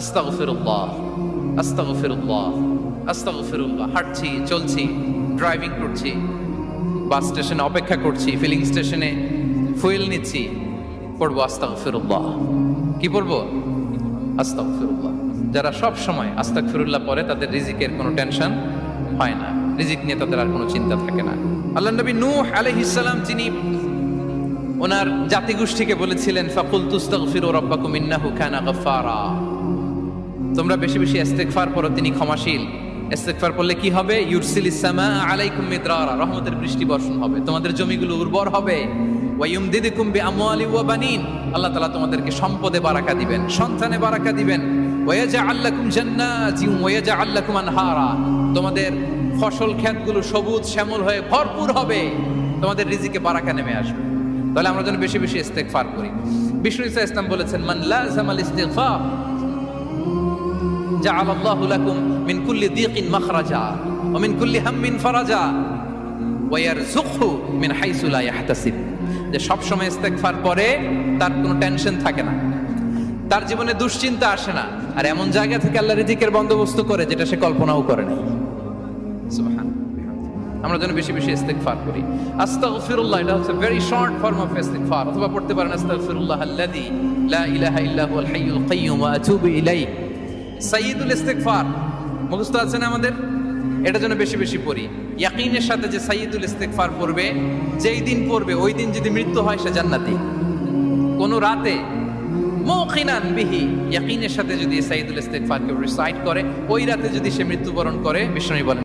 আস্তাগফিরুল্লাহ, আস্তাগফিরুল্লাহ, আস্তাগফিরুল্লাহ। হাঁটছি, চলছি, ড্রাইভিং করছি, বাস স্টেশনে অপেক্ষা করছি, ফিলিং স্টেশনে ফুয়েল নিচ্ছি, পড়বো আস্তাগফিরুল্লাহ। কি পড়বো? আস্তাগফিরুল্লাহ। যারা সব সময় আস্তাগফিরুল্লাহ পড়ে তাদের রিজিকের কোনো টেনশন হয় না, রিজিক নিয়ে তাদের আর কোনো চিন্তা থাকে না। আল্লাহ নবী নূহ আলাইহিস সালাম তিনি ওনার জাতিগোষ্ঠীকে বলেছিলেন, ফাকুলতু আস্তাগফিরু রাব্বাকুম ইন্নাহু কানা গাফফারা। তোমরা বেশি বেশি ইস্তেগফার পড়ো, তিনি ক্ষমাশীল। ইস্তেগফার পড়লে কি হবে? ইউরসিলিস সামা আলাইকুম মিদরারা, রহমতের বৃষ্টি বর্ষণ হবে, তোমাদের জমিগুলো উর্বর হবে। ওয়া ইউমদিদুকুম বিআমওয়ালি ওয়া বানিন, আল্লাহ তাআলা তোমাদেরকে সম্পদে বারাকা দিবেন, সন্তানে বারাকা দিবেন। ওয়া ইয়াজআল লাকুম জান্নাতিন ওয়া ইয়াজআল লাকুম আনহারা, তোমাদের ফসল ক্ষেতগুলো সবুজ শ্যামল হয়ে ভরপুর হবে, তোমাদের রিজিকে বারাকা নেমে আসবে। তাহলে আমরা যেন বেশি বেশি ইস্তেগফার করি। বিষ্ণু ইসা ইসলাম বলেছেন, মান লাযামাল ইস্তিগফার জাআলাল্লাহু লাকুম মিন কুল্লি দীকিন মাখরাজা ওয়া মিন কুল্লি হাম্মিন ফারাজা ওয়া ইয়ারযুকহু মিন হাইসু লা ইয়াহতাসিব। যে সব সময় ইস্তেগফার পড়ে তার কোনো টেনশন থাকে না, তার জীবনে দুশ্চিন্তা আসে না, আর এমন জায়গা থেকে আল্লাহ রিজিকের বন্দোবস্ত করে যেটা সে কল্পনাও করে নাই। সুবহানাল্লাহ। আমরা যেন বেশি বেশি ইস্তেগফার করি। আস্তাগফিরুল্লাহ, এটা হচ্ছে ভেরি শর্ট ফর্ম অফ ইস্তেগফার। অথবা পড়তে পারেন আস্তাগফিরুল্লাহ আল্লাযী লা ইলাহা ইল্লা হুয়াল হাইয়ুল কাইয়্যুম ওয়া আতুবু ইলাইহি। সাইয়্যিদুল ইস্তেগফার মুখস্থ আছে না আমাদের? এটা যেন বেশি বেশি পড়ি। ইয়াকিনের সাথে যে সাইয়্যিদুল ইস্তেগফার পড়বে, যেই দিন পড়বে ওই দিন যদি মৃত্যু হয় সে জান্নাতি। কোন রাতে মুকিনান বিহি, ইয়াকিনের সাথে যদি সাইয়্যিদুল ইস্তেগফারকে রিসাইট করে, ওই রাতে যদি সে মৃত্যুবরণ করে, বিষ্ণু বলেন